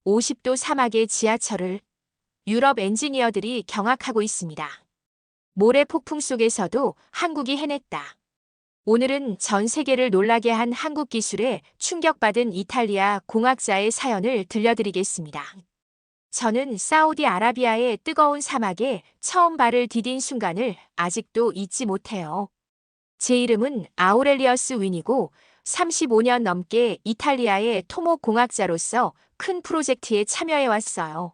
50도 사막의 지하철을 유럽 엔지니어들이 경악하고 있습니다. 모래 폭풍 속에서도 한국이 해냈다. 오늘은 전 세계를 놀라게 한 한국 기술에 충격받은 이탈리아 공학자의 사연을 들려드리겠습니다. 저는 사우디아라비아의 뜨거운 사막에 처음 발을 디딘 순간을 아직도 잊지 못해요. 제 이름은 아우렐리어스 윈이고 35년 넘게 이탈리아의 토목 공학자로서 큰 프로젝트에 참여해왔어요.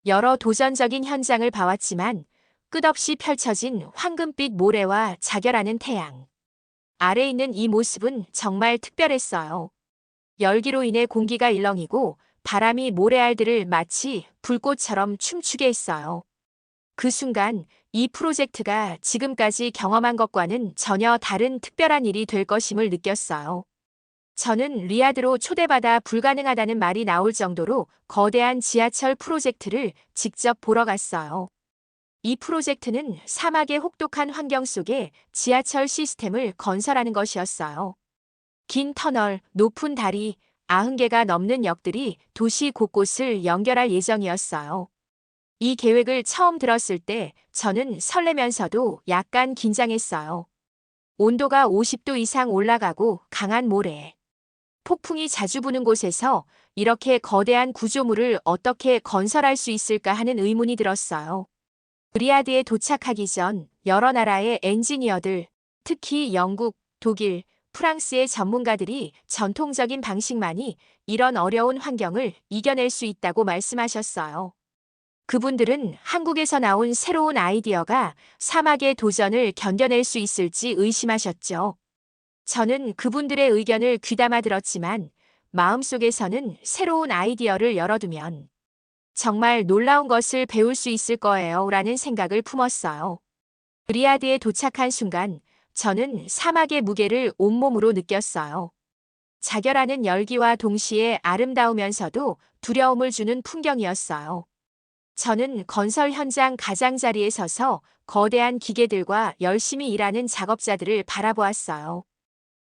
여러 도전적인 현장을 봐왔지만 끝없이 펼쳐진 황금빛 모래와 자결하는 태양. 아래 있는 이 모습은 정말 특별했어요. 열기로 인해 공기가 일렁이고 바람이 모래알들을 마치 불꽃처럼 춤추게 했어요. 그 순간 이 프로젝트가 지금까지 경험한 것과는 전혀 다른 특별한 일이 될 것임을 느꼈어요. 저는 리야드로 초대받아 불가능하다는 말이 나올 정도로 거대한 지하철 프로젝트를 직접 보러 갔어요. 이 프로젝트는 사막의 혹독한 환경 속에 지하철 시스템을 건설하는 것이었어요. 긴 터널, 높은 다리, 90개가 넘는 역들이 도시 곳곳을 연결할 예정이었어요. 이 계획을 처음 들었을 때 저는 설레면서도 약간 긴장했어요. 온도가 50도 이상 올라가고 강한 모래, 폭풍이 자주 부는 곳에서 이렇게 거대한 구조물을 어떻게 건설할 수 있을까 하는 의문이 들었어요. 리야드에 도착하기 전 여러 나라의 엔지니어들, 특히 영국, 독일, 프랑스의 전문가들이 전통적인 방식만이 이런 어려운 환경을 이겨낼 수 있다고 말씀하셨어요. 그분들은 한국에서 나온 새로운 아이디어가 사막의 도전을 견뎌낼 수 있을지 의심하셨죠. 저는 그분들의 의견을 귀담아 들었지만 마음속에서는 새로운 아이디어를 열어두면 정말 놀라운 것을 배울 수 있을 거예요 라는 생각을 품었어요. 리야드에 도착한 순간 저는 사막의 무게를 온몸으로 느꼈어요. 자결하는 열기와 동시에 아름다우면서도 두려움을 주는 풍경이었어요. 저는 건설 현장 가장자리에 서서 거대한 기계들과 열심히 일하는 작업자들을 바라보았어요.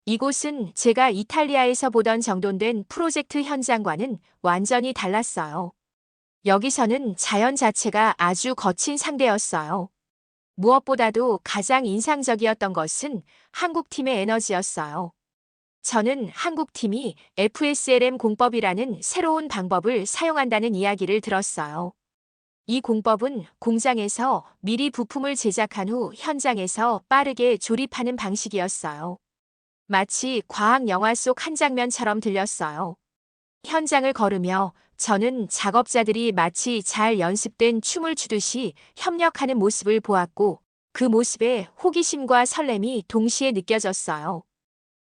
이곳은 제가 이탈리아에서 보던 정돈된 프로젝트 현장과는 완전히 달랐어요. 여기서는 자연 자체가 아주 거친 상대였어요. 무엇보다도 가장 인상적이었던 것은 한국팀의 에너지였어요. 저는 한국팀이 FSLM 공법이라는 새로운 방법을 사용한다는 이야기를 들었어요. 이 공법은 공장에서 미리 부품을 제작한 후 현장에서 빠르게 조립하는 방식이었어요. 마치 과학 영화 속 한 장면처럼 들렸어요. 현장을 걸으며 저는 작업자들이 마치 잘 연습된 춤을 추듯이 협력하는 모습을 보았고 그 모습에 호기심과 설렘이 동시에 느껴졌어요.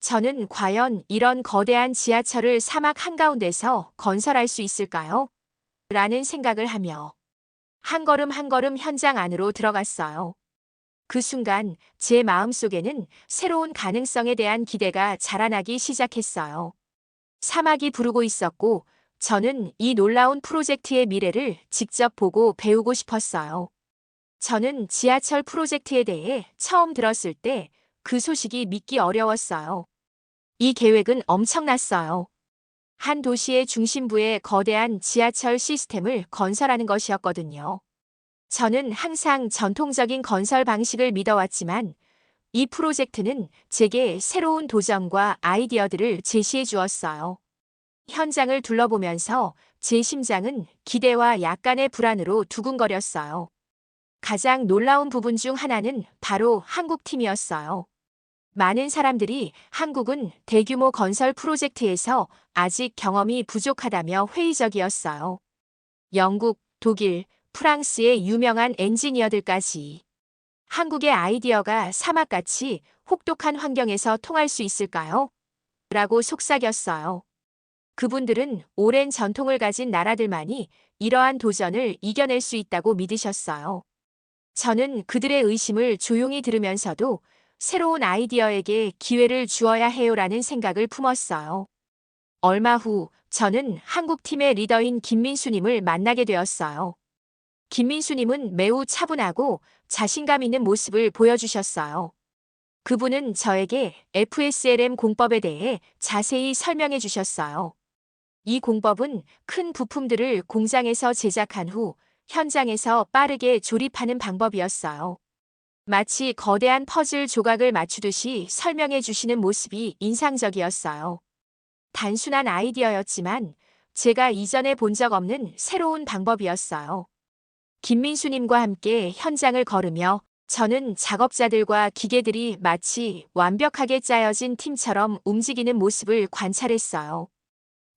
저는 과연 이런 거대한 지하철을 사막 한가운데서 건설할 수 있을까요? 라는 생각을 하며 한 걸음 한 걸음 현장 안으로 들어갔어요. 그 순간 제 마음속에는 새로운 가능성에 대한 기대가 자라나기 시작했어요. 사막이 부르고 있었고 저는 이 놀라운 프로젝트의 미래를 직접 보고 배우고 싶었어요. 저는 지하철 프로젝트에 대해 처음 들었을 때 그 소식이 믿기 어려웠어요. 이 계획은 엄청났어요. 한 도시의 중심부에 거대한 지하철 시스템을 건설하는 것이었거든요. 저는 항상 전통적인 건설 방식을 믿어왔지만 이 프로젝트는 제게 새로운 도전과 아이디어들을 제시해 주었어요. 현장을 둘러보면서 제 심장은 기대와 약간의 불안으로 두근거렸어요. 가장 놀라운 부분 중 하나는 바로 한국팀이었어요. 많은 사람들이 한국은 대규모 건설 프로젝트에서 아직 경험이 부족하다며 회의적이었어요. 영국, 독일, 프랑스의 유명한 엔지니어들까지. 한국의 아이디어가 사막같이 혹독한 환경에서 통할 수 있을까요? 라고 속삭였어요. 그분들은 오랜 전통을 가진 나라들만이 이러한 도전을 이겨낼 수 있다고 믿으셨어요. 저는 그들의 의심을 조용히 들으면서도 새로운 아이디어에게 기회를 주어야 해요라는 생각을 품었어요. 얼마 후 저는 한국팀의 리더인 김민수님을 만나게 되었어요. 김민수님은 매우 차분하고 자신감 있는 모습을 보여주셨어요. 그분은 저에게 FSLM 공법에 대해 자세히 설명해 주셨어요. 이 공법은 큰 부품들을 공장에서 제작한 후 현장에서 빠르게 조립하는 방법이었어요. 마치 거대한 퍼즐 조각을 맞추듯이 설명해 주시는 모습이 인상적이었어요. 단순한 아이디어였지만 제가 이전에 본 적 없는 새로운 방법이었어요. 김민수님과 함께 현장을 걸으며 저는 작업자들과 기계들이 마치 완벽하게 짜여진 팀처럼 움직이는 모습을 관찰했어요.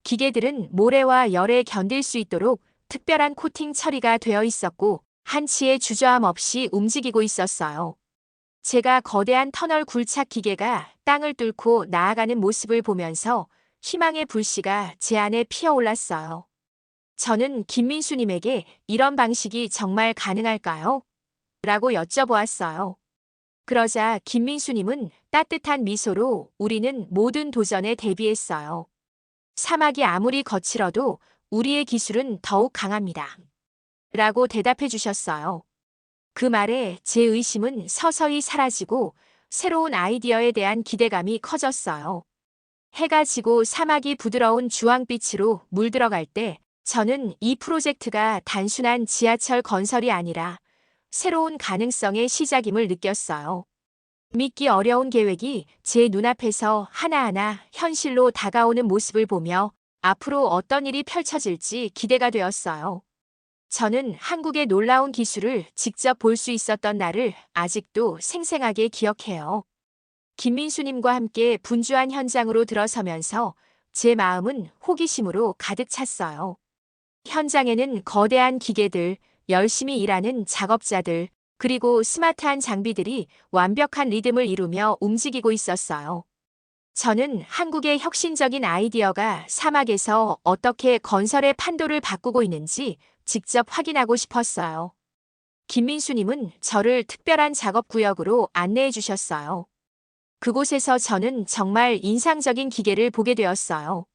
기계들은 모래와 열에 견딜 수 있도록 특별한 코팅 처리가 되어 있었고 한치의 주저함 없이 움직이고 있었어요. 제가 거대한 터널 굴착 기계가 땅을 뚫고 나아가는 모습을 보면서 희망의 불씨가 제 안에 피어올랐어요. 저는 김민수님에게 이런 방식이 정말 가능할까요? 라고 여쭤보았어요. 그러자 김민수님은 따뜻한 미소로 우리는 모든 도전에 대비했어요. 사막이 아무리 거칠어도 우리의 기술은 더욱 강합니다. 라고 대답해 주셨어요. 그 말에 제 의심은 서서히 사라지고 새로운 아이디어에 대한 기대감이 커졌어요. 해가 지고 사막이 부드러운 주황빛으로 물들어갈 때 저는 이 프로젝트가 단순한 지하철 건설이 아니라 새로운 가능성의 시작임을 느꼈어요. 믿기 어려운 계획이 제 눈앞에서 하나하나 현실로 다가오는 모습을 보며 앞으로 어떤 일이 펼쳐질지 기대가 되었어요. 저는 한국의 놀라운 기술을 직접 볼 수 있었던 날을 아직도 생생하게 기억해요. 김민수님과 함께 분주한 현장으로 들어서면서 제 마음은 호기심으로 가득 찼어요. 현장에는 거대한 기계들, 열심히 일하는 작업자들, 그리고 스마트한 장비들이 완벽한 리듬을 이루며 움직이고 있었어요. 저는 한국의 혁신적인 아이디어가 사막에서 어떻게 건설의 판도를 바꾸고 있는지 직접 확인하고 싶었어요. 김민수님은 저를 특별한 작업 구역으로 안내해 주셨어요. 그곳에서 저는 정말 인상적인 기계를 보게 되었어요.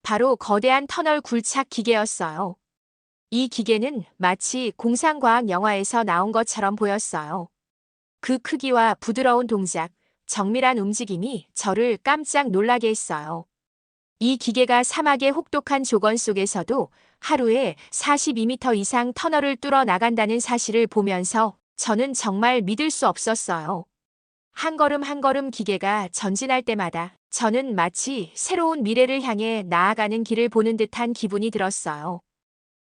바로 거대한 터널 굴착 기계였어요. 이 기계는 마치 공상과학 영화에서 나온 것처럼 보였어요. 그 크기와 부드러운 동작, 정밀한 움직임이 저를 깜짝 놀라게 했어요. 이 기계가 사막의 혹독한 조건 속에서도 하루에 42m 이상 터널을 뚫어 나간다는 사실을 보면서 저는 정말 믿을 수 없었어요. 한 걸음 한 걸음 기계가 전진할 때마다 저는 마치 새로운 미래를 향해 나아가는 길을 보는 듯한 기분이 들었어요.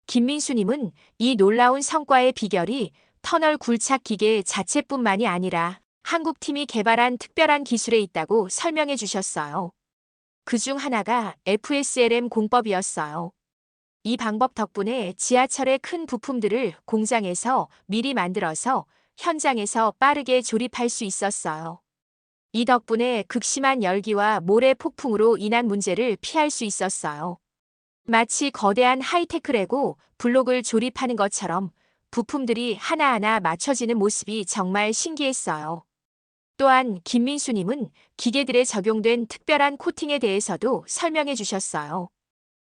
김민수님은 이 놀라운 성과의 비결이 터널 굴착 기계 자체뿐만이 아니라 한국팀이 개발한 특별한 기술에 있다고 설명해 주셨어요. 그중 하나가 FSLM 공법이었어요. 이 방법 덕분에 지하철의 큰 부품들을 공장에서 미리 만들어서 현장에서 빠르게 조립할 수 있었어요. 이 덕분에 극심한 열기와 모래 폭풍으로 인한 문제를 피할 수 있었어요. 마치 거대한 하이테크 레고 블록을 조립하는 것처럼 부품들이 하나하나 맞춰지는 모습이 정말 신기했어요. 또한 김민수님은 기계들에 적용된 특별한 코팅에 대해서도 설명해 주셨어요.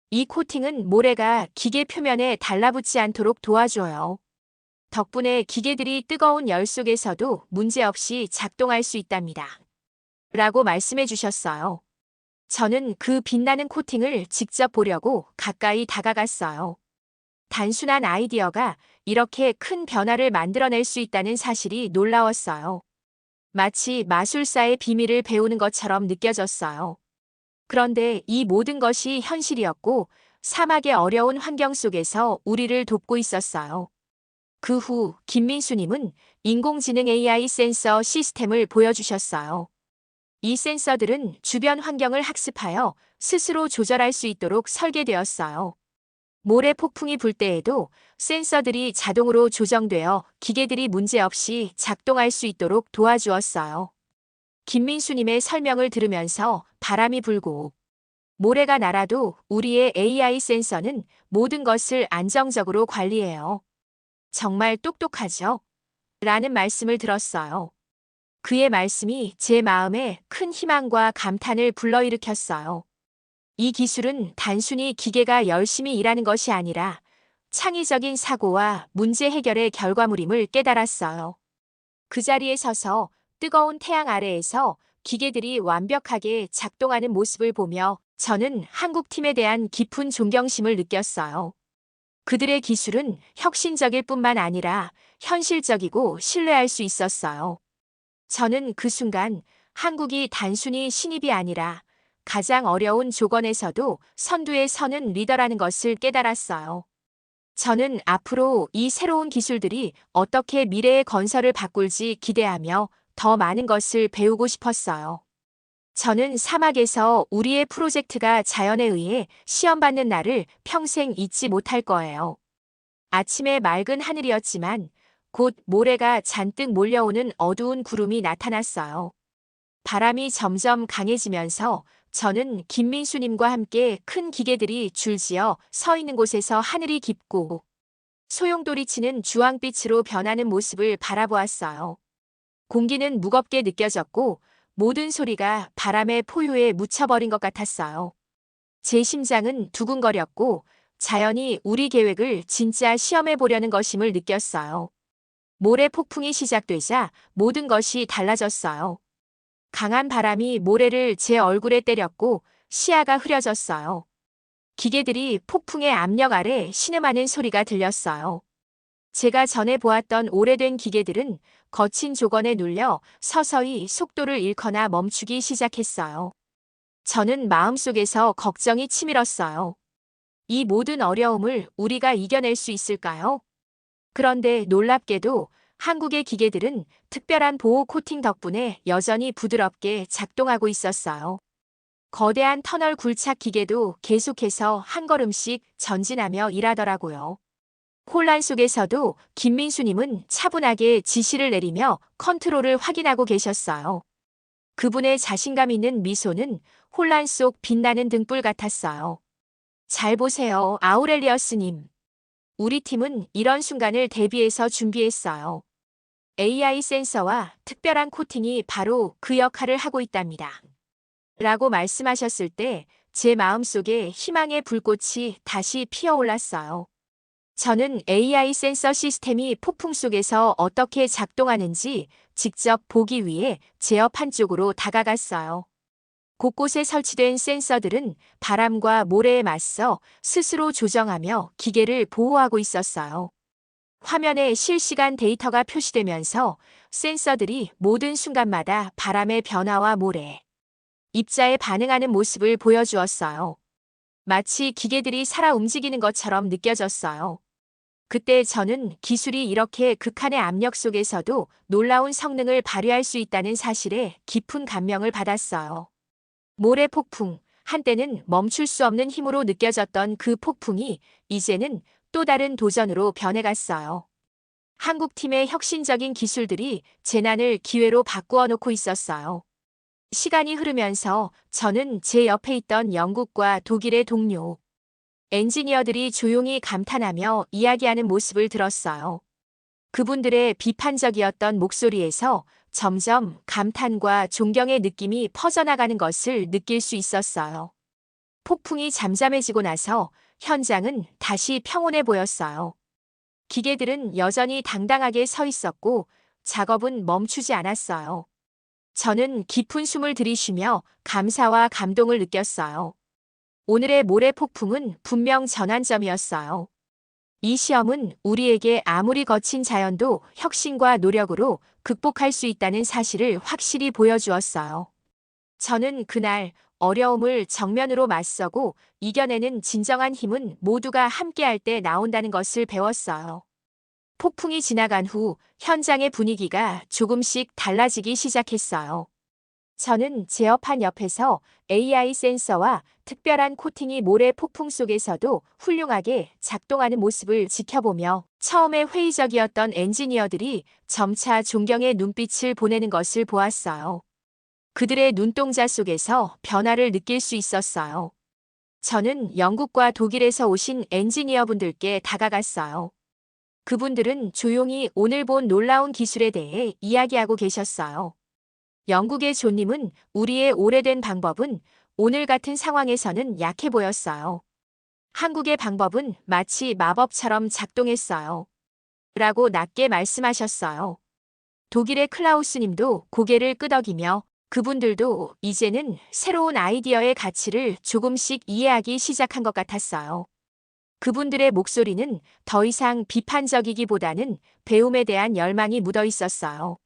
이 코팅은 모래가 기계 표면에 달라붙지 않도록 도와줘요. 덕분에 기계들이 뜨거운 열 속에서도 문제없이 작동할 수 있답니다. 라고 말씀해 주셨어요. 저는 그 빛나는 코팅을 직접 보려고 가까이 다가갔어요. 단순한 아이디어가 이렇게 큰 변화를 만들어낼 수 있다는 사실이 놀라웠어요. 마치 마술사의 비밀을 배우는 것처럼 느껴졌어요. 그런데 이 모든 것이 현실이었고 사막의 어려운 환경 속에서 우리를 돕고 있었어요. 그 후 김민수님은 인공지능 AI 센서 시스템을 보여주셨어요. 이 센서들은 주변 환경을 학습하여 스스로 조절할 수 있도록 설계되었어요. 모래 폭풍이 불 때에도 센서들이 자동으로 조정되어 기계들이 문제없이 작동할 수 있도록 도와주었어요. 김민수님의 설명을 들으면서 바람이 불고 모래가 날아도 우리의 AI 센서는 모든 것을 안정적으로 관리해요. 정말 똑똑하죠? 라는 말씀을 들었어요. 그의 말씀이 제 마음에 큰 희망과 감탄을 불러일으켰어요. 이 기술은 단순히 기계가 열심히 일하는 것이 아니라 창의적인 사고와 문제 해결의 결과물임을 깨달았어요. 그 자리에 서서 뜨거운 태양 아래에서 기계들이 완벽하게 작동하는 모습을 보며 저는 한국 팀에 대한 깊은 존경심을 느꼈어요. 그들의 기술은 혁신적일 뿐만 아니라 현실적이고 신뢰할 수 있었어요. 저는 그 순간 한국이 단순히 신입이 아니라 가장 어려운 조건에서도 선두에 서는 리더라는 것을 깨달았어요. 저는 앞으로 이 새로운 기술들이 어떻게 미래의 건설을 바꿀지 기대하며 더 많은 것을 배우고 싶었어요. 저는 사막에서 우리의 프로젝트가 자연에 의해 시험받는 날을 평생 잊지 못할 거예요. 아침에 맑은 하늘이었지만 곧 모래가 잔뜩 몰려오는 어두운 구름이 나타났어요. 바람이 점점 강해지면서 저는 김민수님과 함께 큰 기계들이 줄지어 서 있는 곳에서 하늘이 깊고 소용돌이치는 주황빛으로 변하는 모습을 바라보았어요. 공기는 무겁게 느껴졌고 모든 소리가 바람의 포효에 묻혀버린 것 같았어요. 제 심장은 두근거렸고 자연이 우리 계획을 진짜 시험해 보려는 것임을 느꼈어요. 모래 폭풍이 시작되자 모든 것이 달라졌어요. 강한 바람이 모래를 제 얼굴에 때렸고 시야가 흐려졌어요. 기계들이 폭풍의 압력 아래 신음하는 소리가 들렸어요. 제가 전에 보았던 오래된 기계들은 거친 조건에 눌려 서서히 속도를 잃거나 멈추기 시작했어요. 저는 마음속에서 걱정이 치밀었어요. 이 모든 어려움을 우리가 이겨낼 수 있을까요? 그런데 놀랍게도 한국의 기계들은 특별한 보호 코팅 덕분에 여전히 부드럽게 작동하고 있었어요. 거대한 터널 굴착 기계도 계속해서 한 걸음씩 전진하며 일하더라고요. 혼란 속에서도 김민수님은 차분하게 지시를 내리며 컨트롤을 확인하고 계셨어요. 그분의 자신감 있는 미소는 혼란 속 빛나는 등불 같았어요. 잘 보세요, 아우렐리어스님. 우리 팀은 이런 순간을 대비해서 준비했어요. AI 센서와 특별한 코팅이 바로 그 역할을 하고 있답니다. 라고 말씀하셨을 때 제 마음속에 희망의 불꽃이 다시 피어올랐어요. 저는 AI 센서 시스템이 폭풍 속에서 어떻게 작동하는지 직접 보기 위해 제업 한쪽으로 다가갔어요. 곳곳에 설치된 센서들은 바람과 모래에 맞서 스스로 조정하며 기계를 보호하고 있었어요. 화면에 실시간 데이터가 표시되면서 센서들이 모든 순간마다 바람의 변화와 모래, 입자에 반응하는 모습을 보여주었어요. 마치 기계들이 살아 움직이는 것처럼 느껴졌어요. 그때 저는 기술이 이렇게 극한의 압력 속에서도 놀라운 성능을 발휘할 수 있다는 사실에 깊은 감명을 받았어요. 모래 폭풍, 한때는 멈출 수 없는 힘으로 느껴졌던 그 폭풍이 이제는 또 다른 도전으로 변해갔어요. 한국팀의 혁신적인 기술들이 재난을 기회로 바꾸어 놓고 있었어요. 시간이 흐르면서 저는 제 옆에 있던 영국과 독일의 동료, 엔지니어들이 조용히 감탄하며 이야기하는 모습을 들었어요. 그분들의 비판적이었던 목소리에서 점점 감탄과 존경의 느낌이 퍼져나가는 것을 느낄 수 있었어요. 폭풍이 잠잠해지고 나서 현장은 다시 평온해 보였어요. 기계들은 여전히 당당하게 서 있었고 작업은 멈추지 않았어요. 저는 깊은 숨을 들이쉬며 감사와 감동을 느꼈어요. 오늘의 모래 폭풍은 분명 전환점이었어요. 이 시험은 우리에게 아무리 거친 자연도 혁신과 노력으로 극복할 수 있다는 사실을 확실히 보여주었어요. 저는 그날 어려움을 정면으로 맞서고 이겨내는 진정한 힘은 모두가 함께할 때 나온다는 것을 배웠어요. 폭풍이 지나간 후 현장의 분위기가 조금씩 달라지기 시작했어요. 저는 제어판 옆에서 AI 센서와 특별한 코팅이 모래 폭풍 속에서도 훌륭하게 작동하는 모습을 지켜보며 처음에 회의적이었던 엔지니어들이 점차 존경의 눈빛을 보내는 것을 보았어요. 그들의 눈동자 속에서 변화를 느낄 수 있었어요. 저는 영국과 독일에서 오신 엔지니어분들께 다가갔어요. 그분들은 조용히 오늘 본 놀라운 기술에 대해 이야기하고 계셨어요. 영국의 존님은 우리의 오래된 방법은 오늘 같은 상황에서는 약해 보였어요. 한국의 방법은 마치 마법처럼 작동했어요. 라고 낮게 말씀하셨어요. 독일의 클라우스님도 고개를 끄덕이며 그분들도 이제는 새로운 아이디어의 가치를 조금씩 이해하기 시작한 것 같았어요. 그분들의 목소리는 더 이상 비판적이기보다는 배움에 대한 열망이 묻어 있었어요.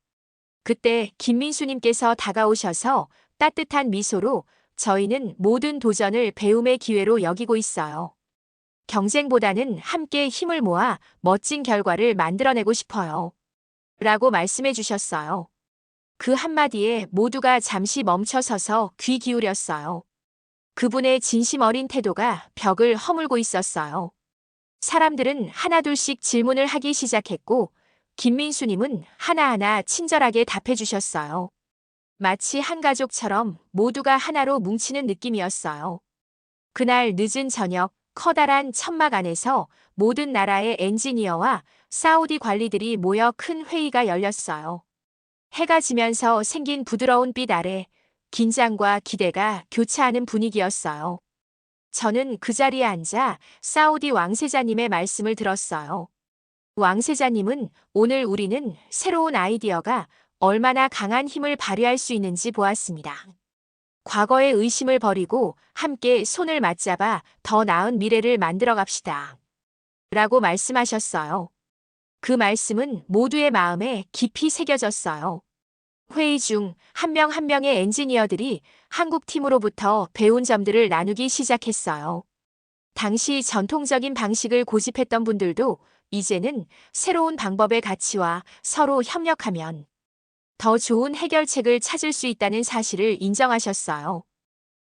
그때 김민수님께서 다가오셔서 따뜻한 미소로 저희는 모든 도전을 배움의 기회로 여기고 있어요. 경쟁보다는 함께 힘을 모아 멋진 결과를 만들어내고 싶어요. 라고 말씀해 주셨어요. 그 한마디에 모두가 잠시 멈춰서서 귀 기울였어요. 그분의 진심 어린 태도가 벽을 허물고 있었어요. 사람들은 하나둘씩 질문을 하기 시작했고, 김민수님은 하나하나 친절하게 답해 주셨어요. 마치 한 가족처럼 모두가 하나로 뭉치는 느낌이었어요. 그날 늦은 저녁, 커다란 천막 안에서 모든 나라의 엔지니어와 사우디 관리들이 모여 큰 회의가 열렸어요. 해가 지면서 생긴 부드러운 빛 아래 긴장과 기대가 교차하는 분위기였어요. 저는 그 자리에 앉아 사우디 왕세자님의 말씀을 들었어요. 왕세자님은 오늘 우리는 새로운 아이디어가 얼마나 강한 힘을 발휘할 수 있는지 보았습니다. 과거의 의심을 버리고 함께 손을 맞잡아 더 나은 미래를 만들어 갑시다. 라고 말씀하셨어요. 그 말씀은 모두의 마음에 깊이 새겨졌어요. 회의 중 한 명 한 명의 엔지니어들이 한국 팀으로부터 배운 점들을 나누기 시작했어요. 당시 전통적인 방식을 고집했던 분들도 이제는 새로운 방법의 가치와 서로 협력하면 더 좋은 해결책을 찾을 수 있다는 사실을 인정하셨어요.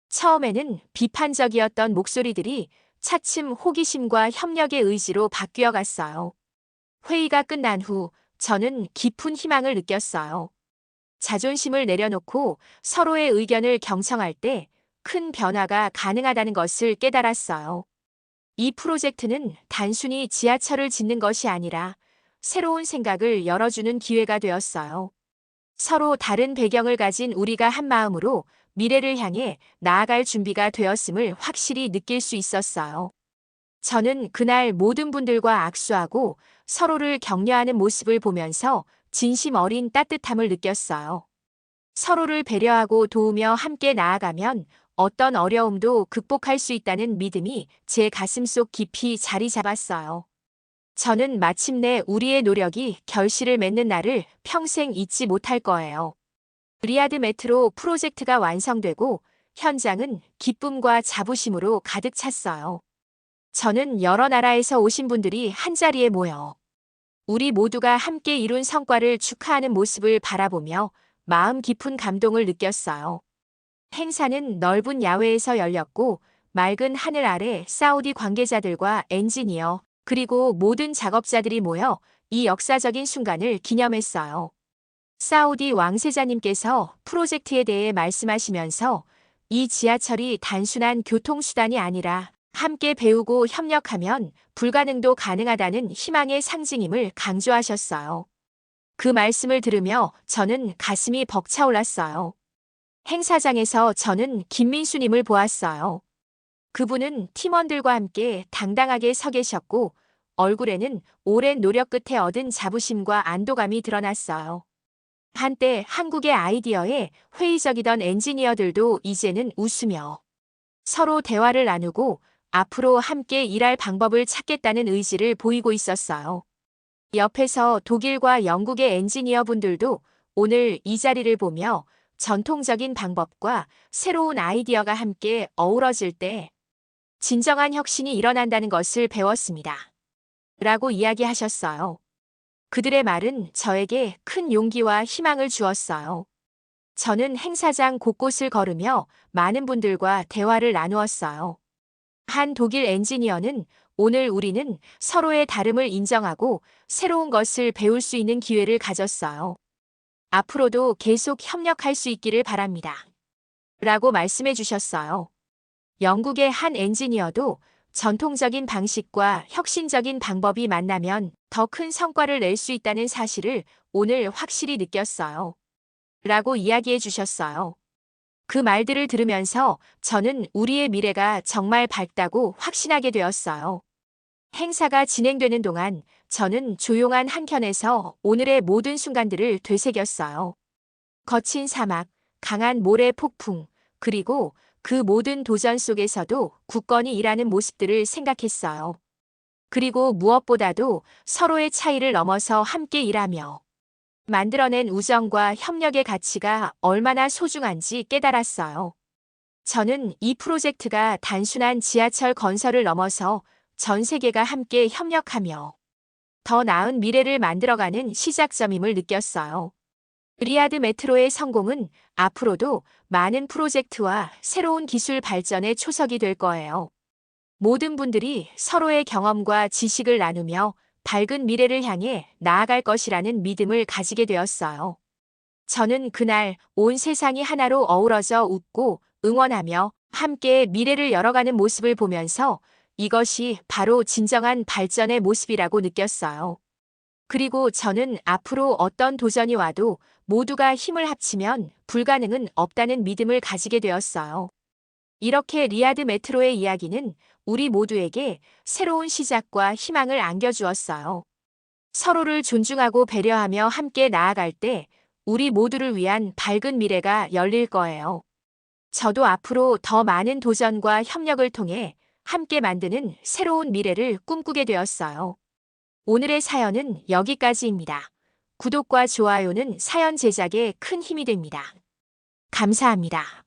처음에는 비판적이었던 목소리들이 차츰 호기심과 협력의 의지로 바뀌어 갔어요. 회의가 끝난 후 저는 깊은 희망을 느꼈어요. 자존심을 내려놓고 서로의 의견을 경청할 때 큰 변화가 가능하다는 것을 깨달았어요. 이 프로젝트는 단순히 지하철을 짓는 것이 아니라 새로운 생각을 열어주는 기회가 되었어요. 서로 다른 배경을 가진 우리가 한 마음으로 미래를 향해 나아갈 준비가 되었음을 확실히 느낄 수 있었어요. 저는 그날 모든 분들과 악수하고 서로를 격려하는 모습을 보면서 진심 어린 따뜻함을 느꼈어요. 서로를 배려하고 도우며 함께 나아가면 어떤 어려움도 극복할 수 있다는 믿음이 제 가슴속 깊이 자리 잡았어요. 저는 마침내 우리의 노력이 결실을 맺는 날을 평생 잊지 못할 거예요. 리야드 메트로 프로젝트가 완성되고 현장은 기쁨과 자부심으로 가득 찼어요. 저는 여러 나라에서 오신 분들이 한자리에 모여 우리 모두가 함께 이룬 성과를 축하하는 모습을 바라보며 마음 깊은 감동을 느꼈어요. 행사는 넓은 야외에서 열렸고 맑은 하늘 아래 사우디 관계자들과 엔지니어 그리고 모든 작업자들이 모여 이 역사적인 순간을 기념했어요. 사우디 왕세자님께서 프로젝트에 대해 말씀하시면서 이 지하철이 단순한 교통수단이 아니라 함께 배우고 협력하면 불가능도 가능하다는 희망의 상징임을 강조하셨어요. 그 말씀을 들으며 저는 가슴이 벅차올랐어요. 행사장에서 저는 김민수님을 보았어요. 그분은 팀원들과 함께 당당하게 서 계셨고 얼굴에는 오랜 노력 끝에 얻은 자부심과 안도감이 드러났어요. 한때 한국의 아이디어에 회의적이던 엔지니어들도 이제는 웃으며 서로 대화를 나누고 앞으로 함께 일할 방법을 찾겠다는 의지를 보이고 있었어요. 옆에서 독일과 영국의 엔지니어 분들도 오늘 이 자리를 보며 전통적인 방법과 새로운 아이디어가 함께 어우러질 때 진정한 혁신이 일어난다는 것을 배웠습니다. 라고 이야기하셨어요. 그들의 말은 저에게 큰 용기와 희망을 주었어요. 저는 행사장 곳곳을 걸으며 많은 분들과 대화를 나누었어요. 한 독일 엔지니어는 오늘 우리는 서로의 다름을 인정하고 새로운 것을 배울 수 있는 기회를 가졌어요. 앞으로도 계속 협력할 수 있기를 바랍니다. 라고 말씀해 주셨어요. 영국의 한 엔지니어도 전통적인 방식과 혁신적인 방법이 만나면 더 큰 성과를 낼 수 있다는 사실을 오늘 확실히 느꼈어요. 라고 이야기해 주셨어요. 그 말들을 들으면서 저는 우리의 미래가 정말 밝다고 확신하게 되었어요. 행사가 진행되는 동안 저는 조용한 한켠에서 오늘의 모든 순간들을 되새겼어요. 거친 사막, 강한 모래 폭풍, 그리고 그 모든 도전 속에서도 굳건히 일하는 모습들을 생각했어요. 그리고 무엇보다도 서로의 차이를 넘어서 함께 일하며 만들어낸 우정과 협력의 가치가 얼마나 소중한지 깨달았어요. 저는 이 프로젝트가 단순한 지하철 건설을 넘어서 전 세계가 함께 협력하며 더 나은 미래를 만들어가는 시작점임을 느꼈어요. 리아드 메트로의 성공은 앞으로도 많은 프로젝트와 새로운 기술 발전의 초석이 될 거예요. 모든 분들이 서로의 경험과 지식을 나누며 밝은 미래를 향해 나아갈 것이라는 믿음을 가지게 되었어요. 저는 그날 온 세상이 하나로 어우러져 웃고 응원하며 함께 미래를 열어가는 모습을 보면서 이것이 바로 진정한 발전의 모습이라고 느꼈어요. 그리고 저는 앞으로 어떤 도전이 와도 모두가 힘을 합치면 불가능은 없다는 믿음을 가지게 되었어요. 이렇게 리아드 메트로의 이야기는 우리 모두에게 새로운 시작과 희망을 안겨주었어요. 서로를 존중하고 배려하며 함께 나아갈 때 우리 모두를 위한 밝은 미래가 열릴 거예요. 저도 앞으로 더 많은 도전과 협력을 통해 함께 만드는 새로운 미래를 꿈꾸게 되었어요. 오늘의 사연은 여기까지입니다. 구독과 좋아요는 사연 제작에 큰 힘이 됩니다. 감사합니다.